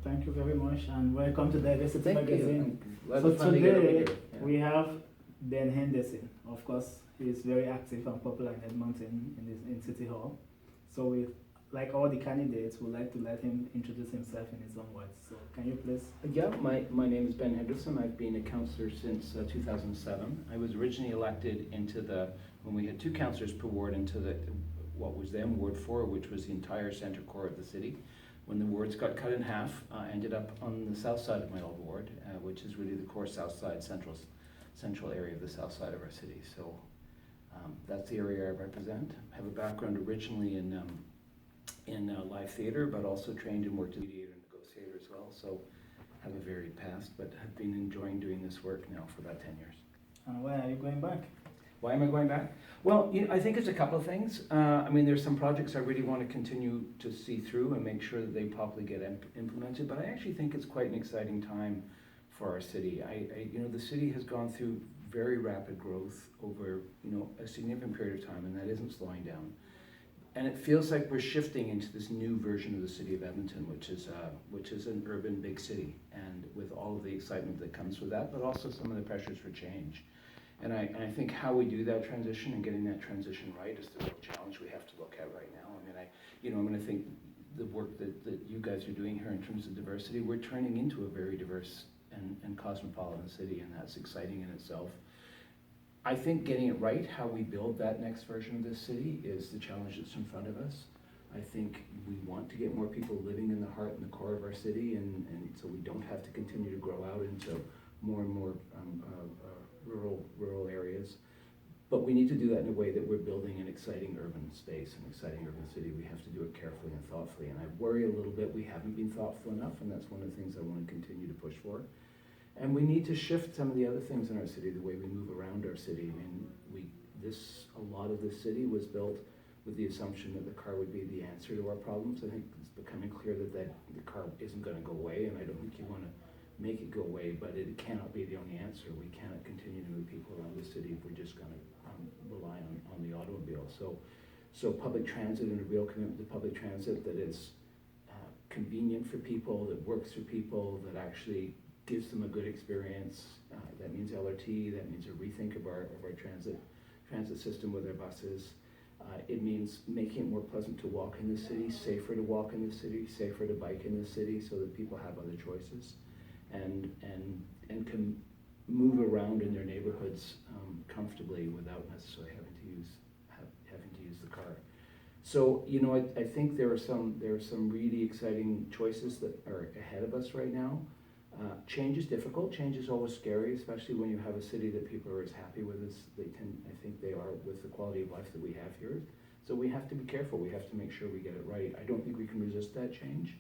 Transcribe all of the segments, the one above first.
Thank you very much and welcome to Diversity Thank Magazine. you. Glad So to finally get over today here. Yeah. we have Ben Henderson. Of course, he is very active and popular in Edmonton in City Hall. So we, like all the candidates, would like to let him introduce himself in his own words. So can you please? Yeah, my name is Ben Henderson. I've been a councillor since 2007. I was originally elected when we had 2 councillors per ward, into what was then Ward 4, which was the entire centre core of the city. When the wards got cut in half, I ended up on the south side of my old ward, which is really the core south side, central area of the south side of our city. So that's the area I represent. I have a background originally in live theatre, but also trained and worked as a mediator and negotiator as well. So have a varied past, but have been enjoying doing this work now for about 10 years. And why are you going back? Why am I going back? Well, I think it's a couple of things. I mean, there's some projects I really want to continue to see through and make sure that they properly get implemented, but I actually think it's quite an exciting time for our city. The city has gone through very rapid growth over, a significant period of time, and that isn't slowing down. And it feels like we're shifting into this new version of the city of Edmonton, which is an urban big city, and with all of the excitement that comes with that, but also some of the pressures for change. And I think how we do that transition and getting that transition right is the real challenge we have to look at right now. I'm going to think the work that you guys are doing here in terms of diversity, we're turning into a very diverse and cosmopolitan city, and that's exciting in itself. I think getting it right, how we build that next version of this city, is the challenge that's in front of us. I think we want to get more people living in the heart and the core of our city, and so we don't have to continue to grow out into more and more rural areas. But we need to do that in a way that we're building an exciting urban space, an exciting urban city. We have to do it carefully and thoughtfully. And I worry a little bit we haven't been thoughtful enough, and that's one of the things I want to continue to push for. And we need to shift some of the other things in our city, the way we move around our city. I mean, a lot of this city was built with the assumption that the car would be the answer to our problems. I think it's becoming clear that the car isn't going to go away, and I don't think you want to make it go away, but it cannot be the only answer. We cannot continue to move people around the city if we're just going to rely on the automobile. So public transit, and a real commitment to public transit that is convenient for people, that works for people, that actually gives them a good experience. That means LRT, that means a rethink of our transit system with our buses. It means making it more pleasant to walk in the city, safer to walk in the city, safer to bike in the city, so that people have other choices and can move around in their neighborhoods comfortably without necessarily having to use the car. So I think there are some really exciting choices that are ahead of us right now. Change is difficult. Change is always scary, especially when you have a city that people are as happy with as I think they are with the quality of life that we have here. So we have to be careful. We have to make sure we get it right. I don't think we can resist that change,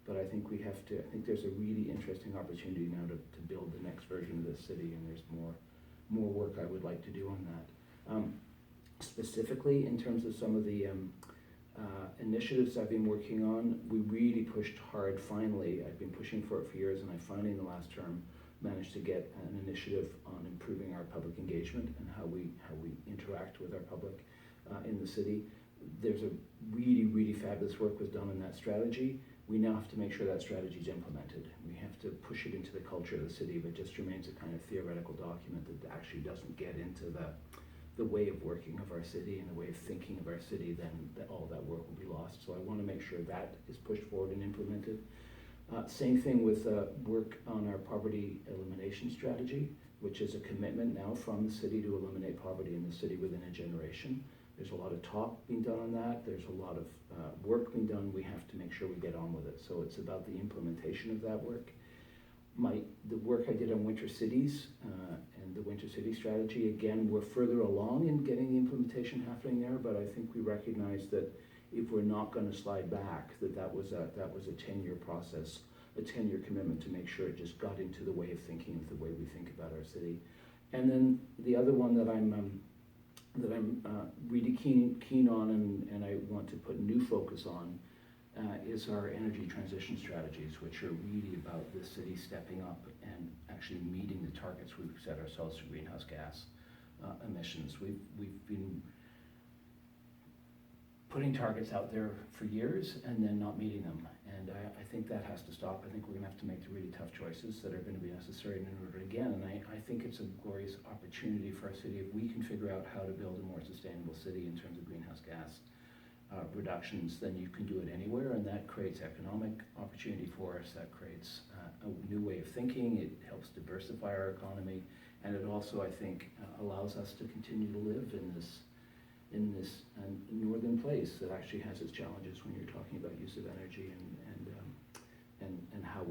but I think we have to. I think there's a really interesting opportunity now to build the next version of this city, and there's more work I would like to do on that. Specifically, in terms of some of the initiatives I've been working on, we really pushed hard. Finally, I've been pushing for it for years, and I finally in the last term managed to get an initiative on improving our public engagement and how we interact with our public in the city. There's a really fabulous work was done on that strategy. We now have to make sure that strategy is implemented. We have to push it into the culture of the city, but just remains a kind of theoretical document that actually doesn't get into the way of working of our city and the way of thinking of our city. Then all that work will be lost. So I want to make sure that is pushed forward and implemented. Same thing with work on our poverty elimination strategy, which is a commitment now from the city to eliminate poverty in the city within a generation. There's a lot of talk being done on that. There's a lot of work being done. We have to make sure we get on with it. So it's about the implementation of that work. The work I did on winter cities and the winter city strategy, again, we're further along in getting the implementation happening there, but I think we recognize that if we're not going to slide back, that was a 10-year process, a 10-year commitment to make sure it just got into the way of thinking, of the way we think about our city. And then the other one that I'm really keen on and I want to put new focus on is our energy transition strategies, which are really about the city stepping up and actually meeting the targets we've set ourselves for greenhouse gas emissions. We've been putting targets out there for years and then not meeting them. And I think that has to stop. I think we're gonna have to make the really tough choices that are gonna be necessary in order again. And I think it's a glorious opportunity for our city if we can figure out how to build a more sustainable city in terms of greenhouse gas reductions. Then you can do it anywhere, and that creates economic opportunity for us. That creates a new way of thinking. It helps diversify our economy, and it also, I think, allows us to continue to live in this northern place that actually has its challenges when you're talking about use of energy and how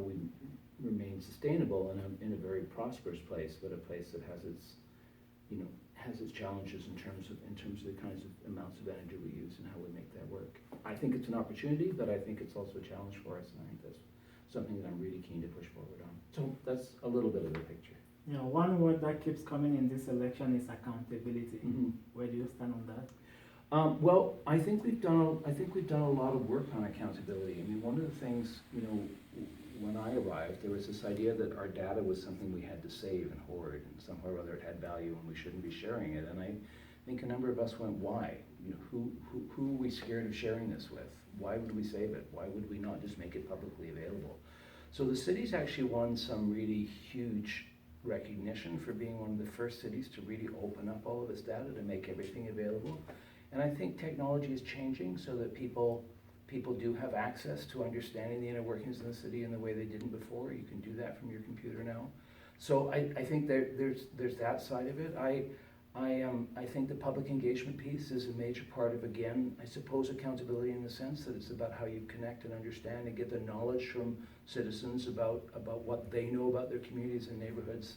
we remain sustainable in a very prosperous place, but a place that has its challenges in terms of the kinds of amounts of energy we use and how we make that work. I think it's an opportunity, but I think it's also a challenge for us, and I think that's something that I'm really keen to push forward on. So that's a little bit of the picture. Yeah, one word that keeps coming in this election is accountability. Mm-hmm. Where do you stand on that? Well, I think we've done a lot of work on accountability. I mean, one of the things, when I arrived, there was this idea that our data was something we had to save and hoard, and somehow or other it had value and we shouldn't be sharing it. And I think a number of us went, why? Who are we scared of sharing this with? Why would we save it? Why would we not just make it publicly available? So the city's actually won some really huge recognition for being one of the first cities to really open up all of its data to make everything available. And I think technology is changing so that people do have access to understanding the inner workings of the city in the way they didn't before. You can do that from your computer now. So I think there's that side of it. I think the public engagement piece is a major part of, again, I suppose accountability in the sense that it's about how you connect and understand and get the knowledge from citizens about what they know about their communities and neighborhoods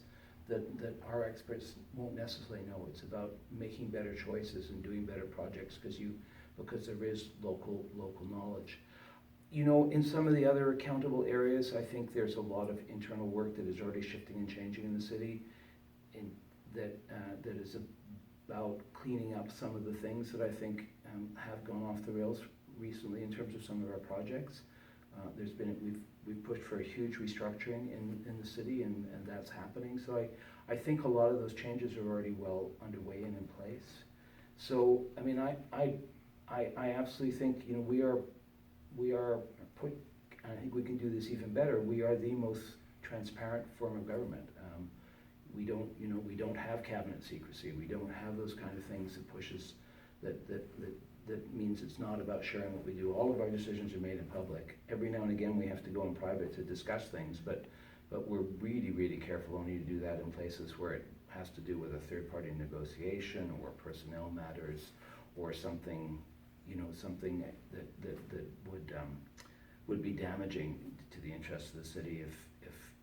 that our experts won't necessarily know. It's about making better choices and doing better projects because there is local knowledge. In some of the other accountable areas, I think there's a lot of internal work that is already shifting and changing in the city, that is about cleaning up some of the things that I think have gone off the rails recently in terms of some of our projects. We've pushed for a huge restructuring in the city, and that's happening. So I think a lot of those changes are already well underway and in place. So I mean, I absolutely think we are put. I think we can do this even better. We are the most transparent form of government. We don't have cabinet secrecy. We don't have those kind of things that pushes that means it's not about sharing what we do. All of our decisions are made in public. Every now and again we have to go in private to discuss things, but we're really, really careful only to do that in places where it has to do with a third-party negotiation or personnel matters or something, something that would be damaging to the interests of the city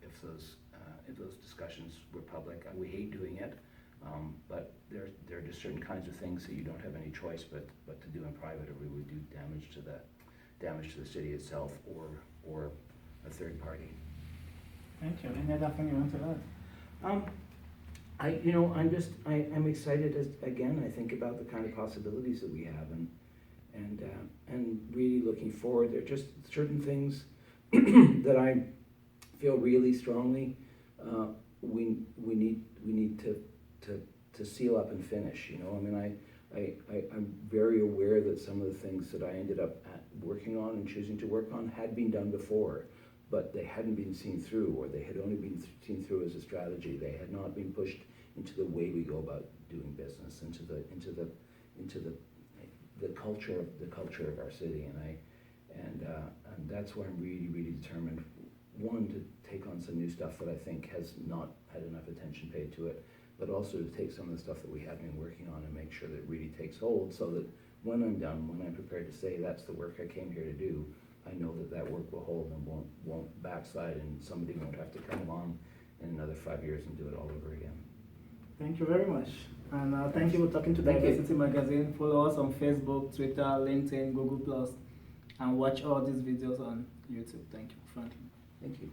if those discussions were public. We hate doing it. But there are just certain kinds of things that you don't have any choice but to do in private, or we would do damage to the city itself or a third party. Thank you. Any other thing you want to add? I'm excited again. I think about the kind of possibilities that we have, and really looking forward. There are just certain things that I feel really strongly we need to seal up and finish. I mean, I'm very aware that some of the things that I ended up working on and choosing to work on had been done before, but they hadn't been seen through, or they had only been seen through as a strategy. They had not been pushed into the way we go about doing business, into the culture of our city, and that's why I'm really, really determined. One, to take on some new stuff that I think has not had enough attention paid to it, but also to take some of the stuff that we have been working on and make sure that it really takes hold, so that when I'm done, when I'm prepared to say that's the work I came here to do, I know that work will hold and won't backslide, and somebody won't have to come along in another 5 years and do it all over again. Thank you very much. And thank you for talking to Diversity Magazine. Follow us on Facebook, Twitter, LinkedIn, Google+, and watch all these videos on YouTube. Thank you, Franklin. Thank you.